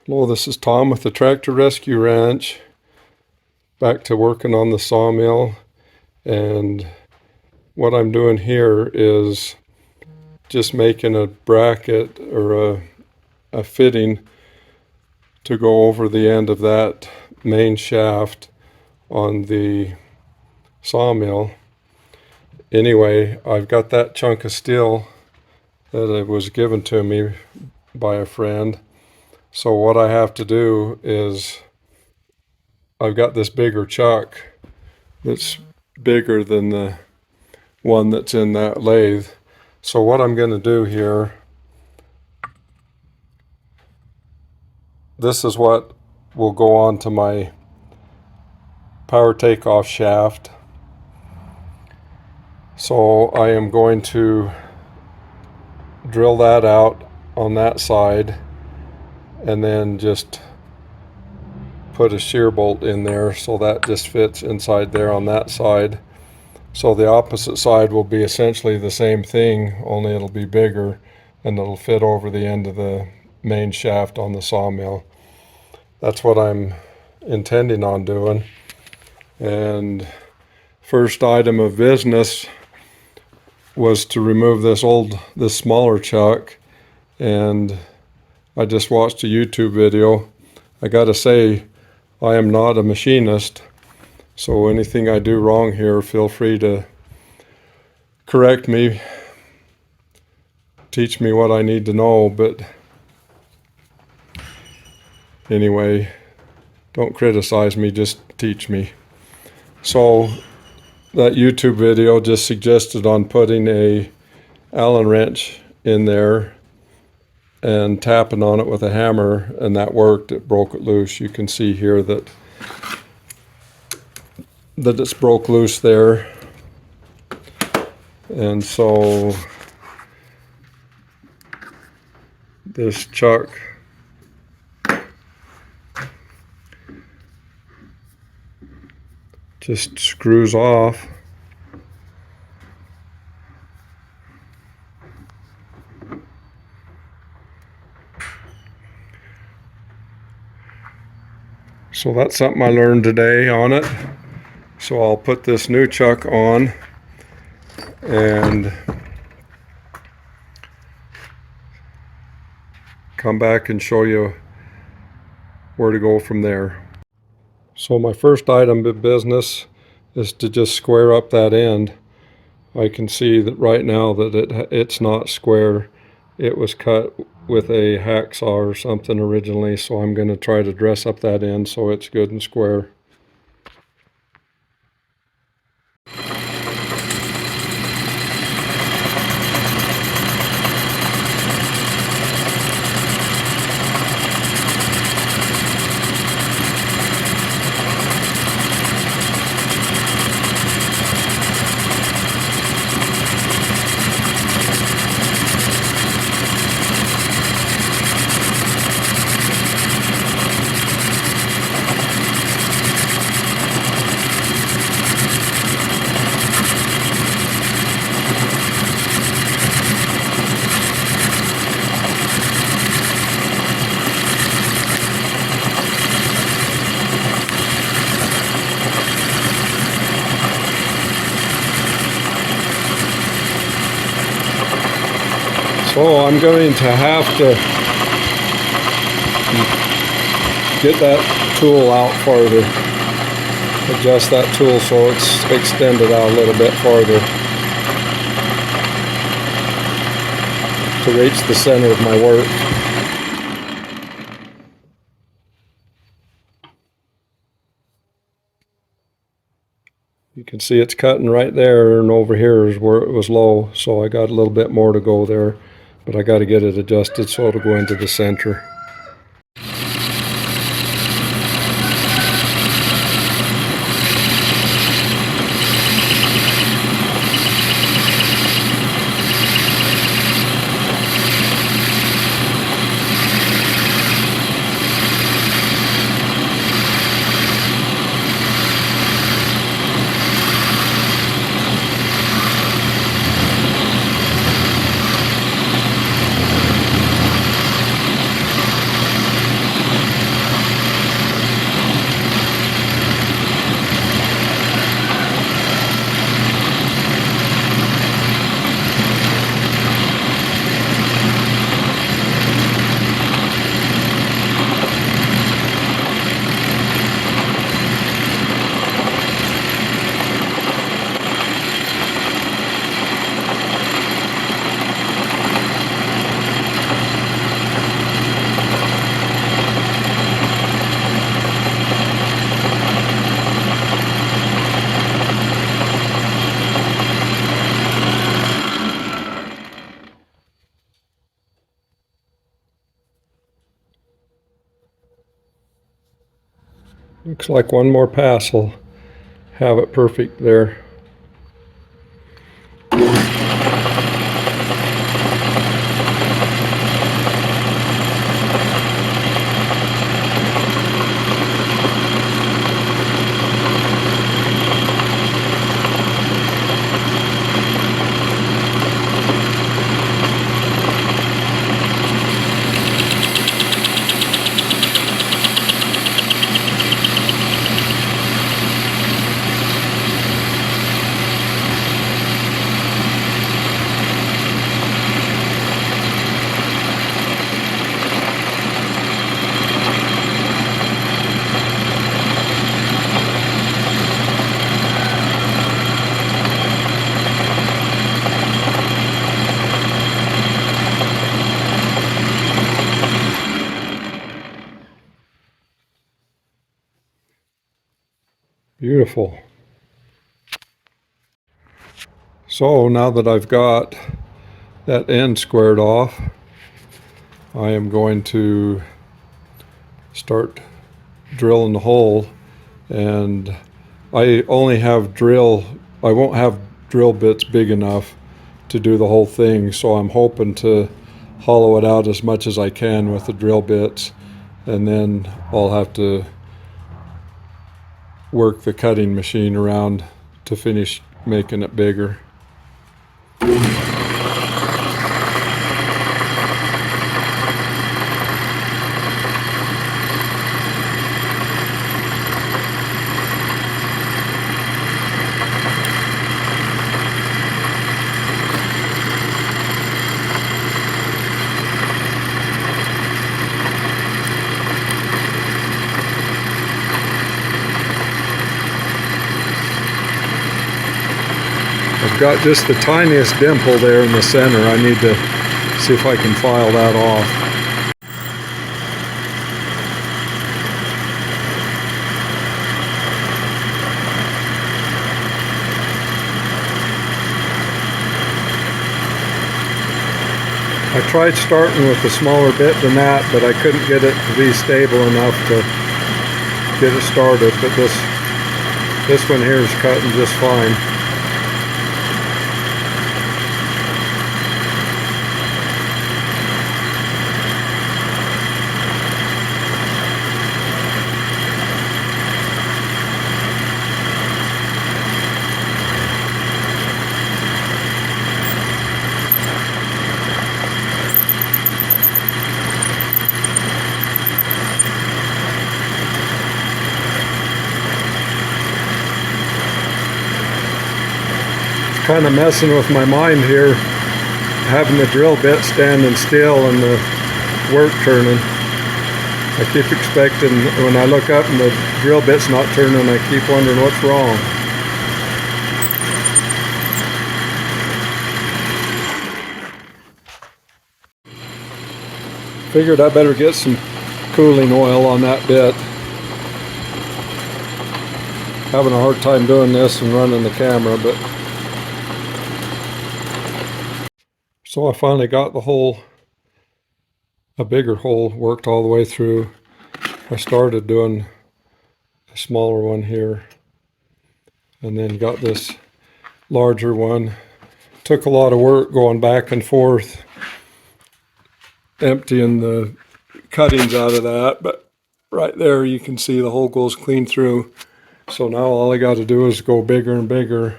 Hello, this is Tom with the Tractor Rescue Ranch. Back to working on the sawmill, and what I'm doing here is just making a bracket or a fitting to go over the end of that main shaft on the sawmill. Anyway, I've got that chunk of steel that it was given to me by a friend. So what I have to do is I've got this bigger chuck that's bigger than the one that's in that lathe. So what I'm going to do here, this is what will go on to my power takeoff shaft. So I am going to drill that out on that side and then just put a shear bolt in there so that just fits inside there on that side. So the opposite side will be essentially the same thing, only it'll be bigger and it'll fit over the end of the main shaft on the sawmill. That's what I'm intending on doing. And first item of business was to remove this smaller chuck, and I just watched a YouTube video. I gotta say, I am not a machinist, so anything I do wrong here, feel free to correct me, teach me what I need to know, but anyway, don't criticize me, just teach me. So that YouTube video just suggested on putting a Allen wrench in there and tapping on it with a hammer, and that worked. It broke it loose. You can see here that it's broke loose there. And so this chuck just screws off. So that's something I learned today on it. So I'll put this new chuck on and come back and show you where to go from there. So my first item of business is to just square up that end. I can see that right now that it's not square. It was cut with a hacksaw or something originally, so I'm going to try to dress up that end so it's good and square. So I'm going to have to get that tool out farther, adjust that tool so it's extended out a little bit farther to reach the center of my work. You can see it's cutting right there, and over here is where it was low, so I got a little bit more to go there, but I got to get it adjusted so it'll go into the center. Looks like one more pass will have it perfect there. Beautiful. So now that I've got that end squared off, I am going to start drilling the hole, and I won't have drill bits big enough to do the whole thing, so I'm hoping to hollow it out as much as I can with the drill bits, and then I'll have to work the cutting machine around to finish making it bigger. I've got just the tiniest dimple there in the center. I need to see if I can file that off. I tried starting with a smaller bit than that, but I couldn't get it to be stable enough to get it started. But this one here is cutting just fine. Kind of messing with my mind here, having the drill bit standing still and the work turning. I keep expecting, when I look up and the drill bit's not turning, I keep wondering what's wrong. Figured I better get some cooling oil on that bit. Having a hard time doing this and running the camera, but so I finally got the hole, a bigger hole, worked all the way through. I started doing a smaller one here and then got this larger one. Took a lot of work going back and forth, emptying the cuttings out of that, but right there you can see the hole goes clean through. So now all I got to do is go bigger and bigger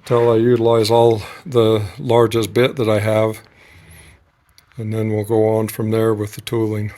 till I utilize all the largest bit that I have, and then we'll go on from there with the tooling.